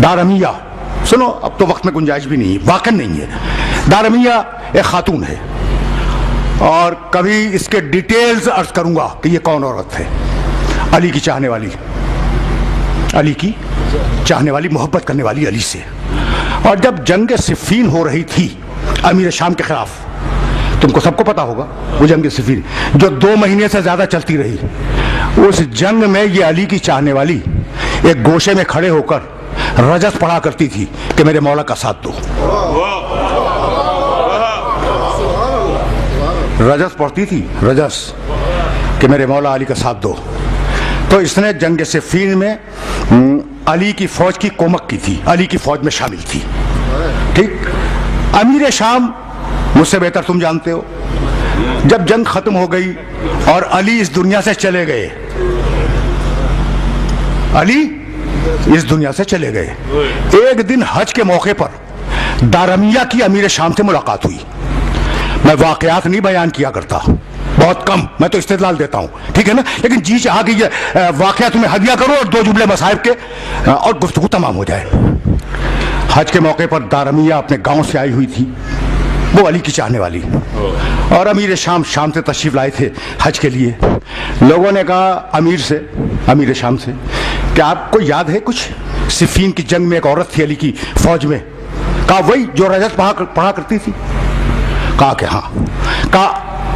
दारमिया, सुनो अब तो वक्त में गुंजाइश भी नहीं है, वाकई नहीं है। दारमिया एक खातून है और कभी इसके डिटेल्स अर्ज करूंगा कि ये कौन औरत है। अली की चाहने वाली, अली की चाहने वाली, मोहब्बत करने वाली अली से। और जब जंग सिफ़ीन हो रही थी अमीर शाम के खिलाफ, तुमको सबको पता होगा वो जंग सिफ़ीन जो 2 महीने से ज्यादा चलती रही, उस जंग में ये अली की चाहने वाली एक गोशे में खड़े होकर रजस पढ़ा करती थी कि मेरे मौला का साथ दो। रजस पढ़ती थी, रजस, कि मेरे मौला अली का साथ दो। तो इसने जंग सिफ़ीन में अली की फौज की कोमक की थी, अली की फौज में शामिल थी। ठीक, अमीर शाम मुझसे बेहतर तुम जानते हो, जब जंग खत्म हो गई और अली इस दुनिया से चले गए, अली इस दुनिया से चले गए, एक दिन हज के मौके पर दारमिया की अमीर शाम से मुलाकात हुई। मैं वाकयात नहीं बयान किया करता, बहुत कम, मैं तो इस्तेदलाल देता हूं, ठीक है ना, लेकिन जी चाह कि वाकया तुम्हें हदिया करो और 2 जुमले मसाहिब के और गुफ्तगू तमाम हो जाए। हज के मौके पर दारमिया अपने गांव से आई हुई थी, वो अली की चाहने वाली, और अमीर शाम शाम से तशरीफ लाए थे हज के लिए। लोगों ने कहा अमीर शाम से कि आपको याद है कुछ, सिफ़ीन की जंग में एक औरत थी अली की फौज में। कहा वही जो रजत पढ़ा करती थी। कहा कि हाँ। कहा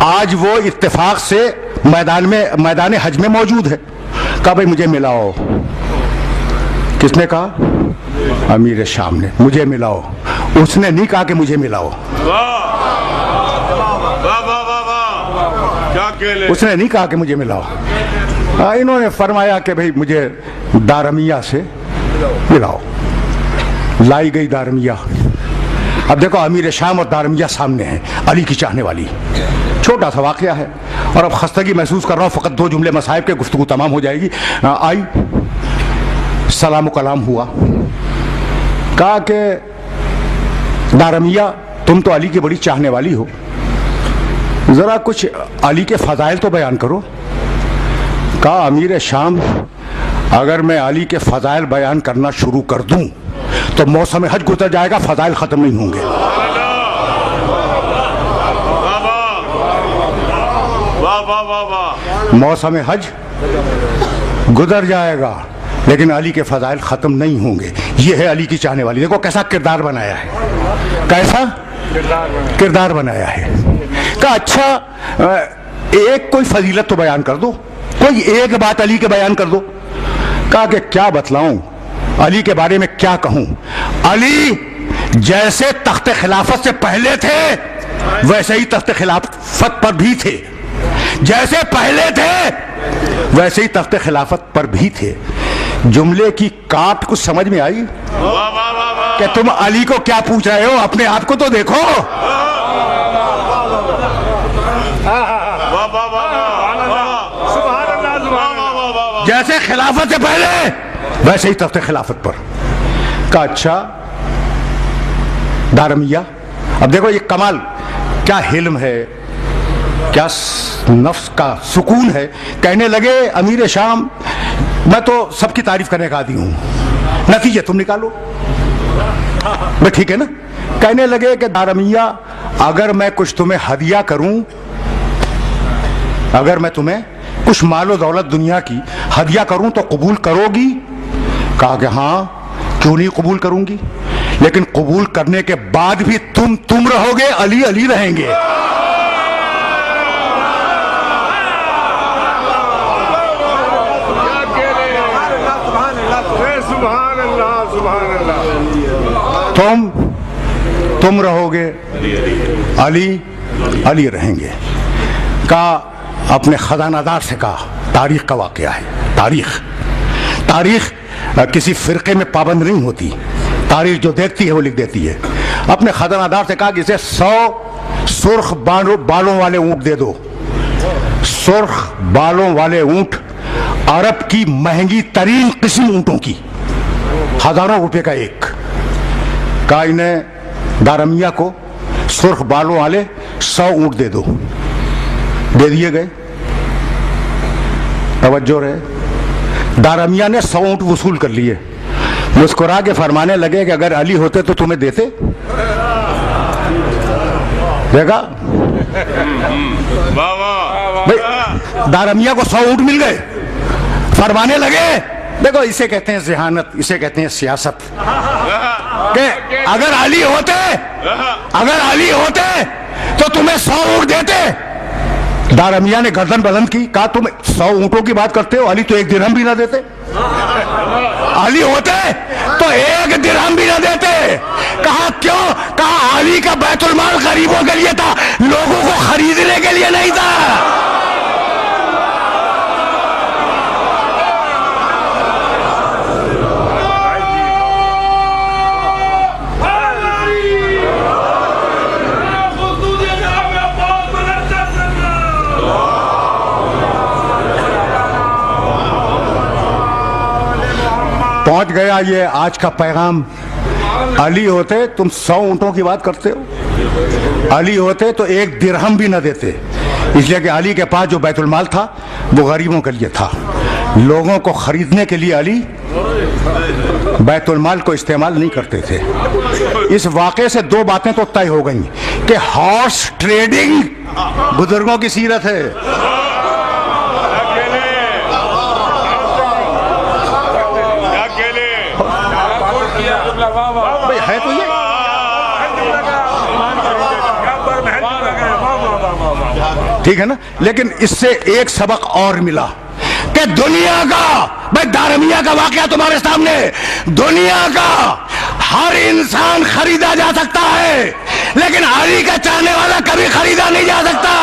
आज वो इत्तेफाक से मैदान हज में मौजूद है। कहा भाई मुझे मिलाओ। किसने कहा? अमीर शाम ने, मुझे मिलाओ। उसने नहीं कहा कि मुझे मिलाओ, उसने नहीं कहा कि मुझे मिलाओ, इन्होंने फरमाया कि भाई मुझे दारमिया से मिलाओ। लाई गई दारमिया। अब देखो अमीर शाम और दारमिया सामने हैं, अली की चाहने वाली। छोटा सा वाकया है और अब खस्तगी महसूस कर रहा हूँ, फ़कत 2 जुमले मसाहिब के गुफ्तगू तमाम हो जाएगी। आई, सलाम कलाम हुआ। कहा कि दारमिया तुम तो अली की बड़ी चाहने वाली हो, ज़रा कुछ अली के फ़ज़ाइल तो बयान करो। कहा अमीर शाम अगर मैं अली के फ़ज़ाइल बयान करना शुरू कर दूं तो मौसम हज गुजर जाएगा, फ़ज़ाइल ख़त्म नहीं होंगे। मौसम हज गुजर जाएगा लेकिन अली के फ़ज़ाइल ख़त्म नहीं होंगे। ये है अली की चाहने वाली। देखो कैसा किरदार बनाया है, कैसा किरदार बनाया है। कहा अच्छा एक कोई फजीलत तो बयान कर दो, कोई एक बात अली के बयान कर दो। कहा कि क्या बतलाऊं, अली के बारे में क्या कहूं। अली जैसे तख्त खिलाफत से पहले थे वैसे ही तख्त खिलाफत पर भी थे, जैसे पहले थे वैसे ही तख्त खिलाफत पर भी थे। जुमले की काट कुछ समझ में आई कि तुम अली को क्या पूछ रहे हो, अपने आप को तो देखो। जैसे खिलाफत से पहले वैसे ही तख्त खिलाफत पर। का अच्छा दारमिया, अब देखो ये कमाल, क्या हिल्म है, क्या नफ्स का सुकून है। कहने लगे अमीर शाम मैं तो सबकी तारीफ करने का आदी हूं, नतीजे तुम निकालो। मैं ठीक है ना। कहने लगे कि दारमिया अगर मैं कुछ तुम्हें हदिया करूं, अगर मैं तुम्हें कुछ मालो दौलत दुनिया की हदिया करूं तो कबूल करोगी। कहा कि हाँ क्यों नहीं कबूल करूंगी, लेकिन कबूल करने के बाद भी तुम रहोगे, अली अली रहेंगे। तुम रहोगे, अली अली रहेंगे। कहा अपने खजानादार से कहा, तारीख का वाकया है, तारीख किसी फिरके में पाबंद नहीं होती, तारीख जो देखती है वो लिख देती है। अपने खजानादार से कहा कि इसे 100 सुर्ख बालों वाले ऊंट दे दो। सुर्ख बालों वाले ऊंट अरब की महंगी तरीन किस्म ऊंटों की, हजारों रुपए का एक। कहा इन्हें दारमिया को सुर्ख बालों वाले 100 ऊंट दे दो। दे दिए गए। तवज्जो रहे, दारमिया ने 100 ऊंट वसूल कर लिए। मुस्कुरा के फरमाने लगे कि अगर अली होते तो तुम्हें देते। देखा भाई, दारमिया को 100 ऊंट मिल गए, फरमाने लगे। देखो इसे कहते हैं ज़हानत, इसे कहते हैं सियासत। कि अगर अली होते तो तुम्हें 100 ऊंट देते। दारमिया ने गर्दन बुलंद की, कहा तुम 100 ऊंटों की बात करते हो, अली तो 1 दिरहम भी ना देते। अली होते तो 1 दिरहम भी ना देते। कहा क्यों? कहा अली का बैतुल माल गरीबों के लिए था, लोगों को खरीदने के लिए नहीं था। पहुंच गया ये आज का पैगाम। अली होते तुम 100 ऊंटों की बात करते हो, अली होते तो 1 दिरहम भी न देते। इसलिए कि अली के पास जो बैतुल माल था वो गरीबों के लिए था, लोगों को खरीदने के लिए अली बैतुल माल को इस्तेमाल नहीं करते थे। इस वाक़े से 2 बातें तो तय हो गई कि हॉर्स ट्रेडिंग बुजुर्गों की सीरत है। है तो ये ठीक है ना, लेकिन इससे एक सबक और मिला कि दुनिया का, भाई दारमिया का वाकया तुम्हारे सामने, दुनिया का हर इंसान खरीदा जा सकता है, लेकिन अली का चाहने वाला कभी खरीदा नहीं जा सकता।